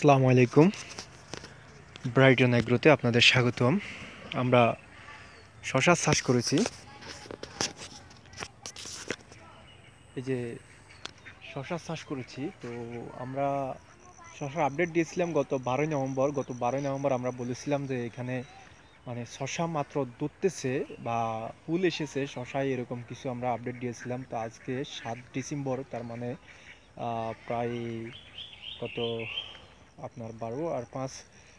আসসালামু আলাইকুম। ব্রাইটন এগ্রোতে আপনাদের স্বাগতম। আমরা শশা চাষ করেছি। এই যে শশা চাষ করেছি, তো আমরা শশার আপডেট দিয়েছিলাম গত 12ই নভেম্বর। আমরা বলেছিলাম যে এখানে মানে শশা মাত্র ধরতেছে বা ফুল এসেছে শশায়, এরকম কিছু আমরা আপডেট দিয়েছিলাম। তো আজকে 7 ডিসেম্বর, তার মানে প্রায় কত আপনার 12 আর 5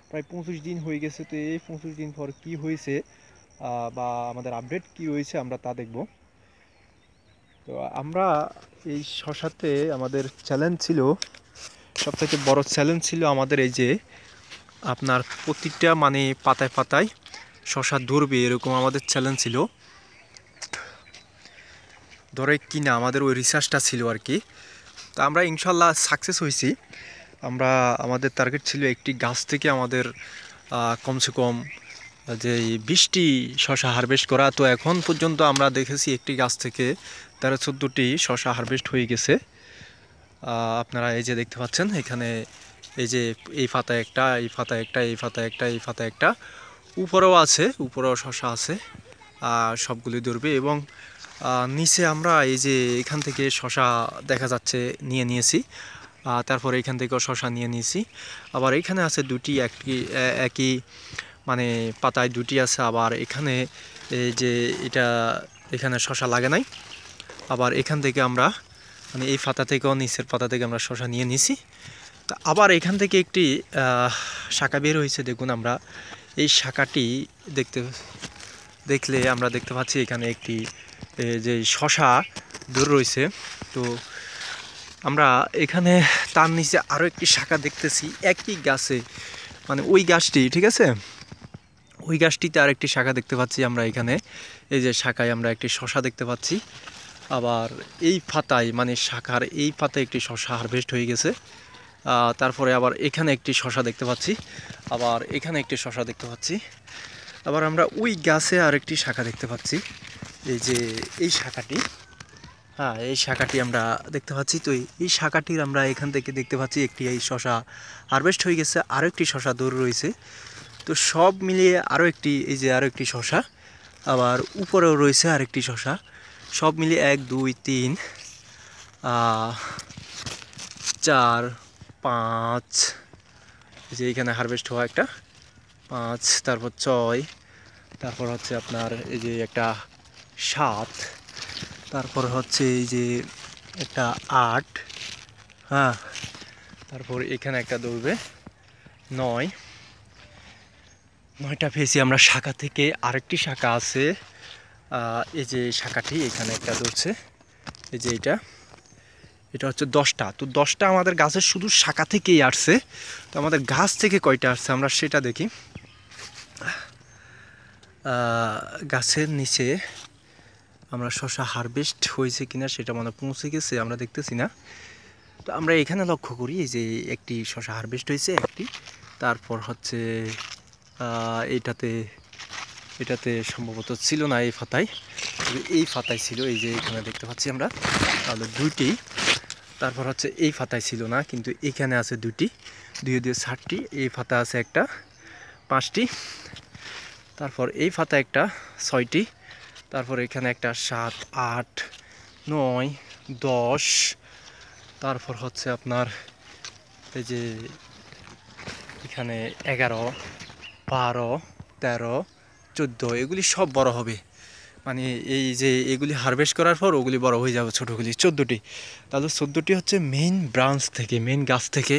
প্রায় 25 দিন হয়ে গেছে। তো এই 25 দিন পর কি হয়েছে বা আমাদের আপডেট কি হয়েছে আমরা তা দেখব। তো আমরা এই শশাতে আমাদের চ্যালেঞ্জ ছিল, সবথেকে বড় চ্যালেঞ্জ ছিল আমাদের এই যে আপনার প্রতিটা মানে পাতায় পাতায় শশা ধরবে এরকম আমাদের চ্যালেঞ্জ ছিল। ধরে কিনা আমাদের ওই রিসার্চটা ছিল আর কি। তো আমরা ইনশাল্লাহ সাকসেস হয়েছি। আমাদের টার্গেট ছিল একটি গাছ থেকে আমাদের কমসে কম যে 20টি শশা হারভেস্ট করা। তো এখন পর্যন্ত আমরা দেখেছি একটি গাছ থেকে 13-14টি শশা হারভেস্ট হয়ে গেছে। আপনারা এই যে দেখতে পাচ্ছেন এখানে, এই যে এই পাতায় একটা, এই পাতায় একটা, এই পাতায় একটা, এই পাতায় একটা, উপরেও আছে, উপরেও শশা আছে। সবগুলি ধরবে এবং নিচে আমরা এই যে এখান থেকে শশা দেখা যাচ্ছে নিয়েছি। তারপরে এখান থেকেও শশা নিয়েছি। আবার এখানে আছে দুটি, একই মানে পাতায় দুটি আছে। আবার এখানে এই যে এখানে শশা লাগে নাই। আবার এখান থেকে আমরা মানে এই পাতা থেকেও নিচের পাতা থেকে আমরা শশা নিয়ে নিছি। তা আবার এখান থেকে একটি শাখা বের হয়েছে, দেখুন। আমরা এই শাখাটি দেখলে আমরা দেখতে পাচ্ছি এখানে একটি যে শশা দূর রয়েছে। তো আমরা এখানে তার নিচে আরও একটি শাখা দেখতেছি একই গাছে, মানে ওই গাছটি, ঠিক আছে, ওই গাছটিতে আরেকটি শাখা দেখতে পাচ্ছি আমরা এখানে। এই যে শাখায় আমরা একটি শশা দেখতে পাচ্ছি। আবার এই পাতায় মানে শাখার এই পাতায় একটি শশা হারভেস্ট হয়ে গেছে। তারপরে আবার এখানে একটি শশা দেখতে পাচ্ছি, আবার এখানে একটি শশা দেখতে পাচ্ছি। আবার আমরা ওই গাছে আরেকটি শাখা দেখতে পাচ্ছি, এই যে এই শাখাটি। এই শাখাটি আমরা দেখতে পাচ্ছি। তো এই শাখাটির আমরা এখান থেকে দেখতে পাচ্ছি একটি এই শশা হারভেস্ট হয়ে গেছে, আরও একটি শশা দূর রয়েছে। তো সব মিলিয়ে আরও একটি, এই যে আরও একটি শশা, আবার উপরেও রয়েছে আরেকটি শশা। সব মিলিয়ে 1 2 3 4 5, যে এখানে হারভেস্ট হওয়া একটা 5, তারপর 6, তারপর হচ্ছে আপনার এই যে একটা 7, তারপর হচ্ছে এই যে একটা 8, তারপর এখানে একটা দৌড়বে 9টা পেয়েছি আমরা শাখা থেকে। আরেকটি শাখা আছে, এই যে শাখাটি এখানে একটা ধরছে, এই যে এটা হচ্ছে 10টা। তো 10টা আমাদের গাছের শুধু শাখা থেকেই আসছে। তো আমাদের গাছ থেকে কয়টা আসছে আমরা সেটা দেখি। গাছের নিচে আমরা শশা হারভেস্ট হয়েছে কিনা সেটা মনে পৌঁছে গেছে, আমরা দেখতেছি না। তো আমরা এখানে লক্ষ্য করি এই যে একটি শশা হারভেস্ট হয়েছে একটি, তারপর হচ্ছে এটাতে সম্ভবত ছিল না এই পাতায়, এই পাতায় ছিল, এই যে এখানে দেখতে পাচ্ছি আমরা, তাহলে 2টি। তারপর হচ্ছে এই পাতায় ছিল না, কিন্তু এখানে আছে 2টি, 2 2 7টি। এই পাতা আছে একটা 5টি, তারপর এই পাতা একটা 6টি, তারপর এখানে একটা 7 8 9 10, তারপর হচ্ছে আপনার এই যে এখানে 11 12 13 14, এগুলি সব বড় হবে। মানে এই যে এগুলি হারভেস্ট করার পর ওগুলি বড় হয়ে যাবে, ছোটোগুলি 14টি। তাহলে 14টি হচ্ছে মেইন ব্রাঞ্চ থেকে, মেইন গাছ থেকে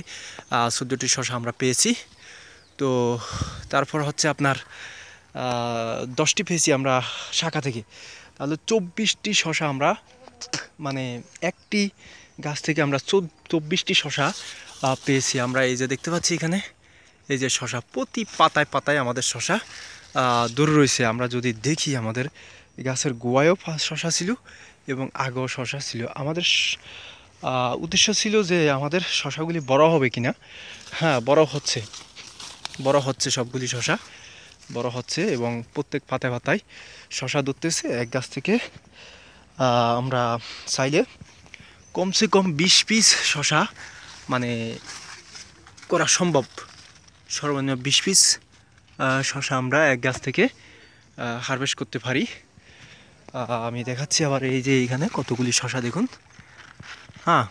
14টি শশা আমরা পেয়েছি। তো তারপর হচ্ছে আপনার 10টি পেয়েছি আমরা শাখা থেকে। তাহলে 24টি শশা আমরা, মানে একটি গাছ থেকে আমরা 24টি শশা পেয়েছি আমরা। এই যে দেখতে পাচ্ছি এখানে, এই যে শশা প্রতি পাতায় পাতায় আমাদের শশা দূর রয়েছে। আমরা যদি দেখি আমাদের গাছের গোয়ায়ও শশা ছিল এবং আগেও শশা ছিল। আমাদের উদ্দেশ্য ছিল যে আমাদের শশাগুলি বড় হবে কিনা। বড় হচ্ছে সবগুলি শশা বড় হচ্ছে এবং প্রত্যেক পাতায় পাতায় শশা ধরতেছে। এক গাছ থেকে আমরা চাইলে কমসে কম 20 পিস শশা মানে করা সম্ভব। সর্বনিম্ন 20 পিস শশা আমরা এক গাছ থেকে হারভেস্ট করতে পারি। আমি দেখাচ্ছি আবার, এই যে এইখানে কতগুলি শশা দেখুন। হ্যাঁ,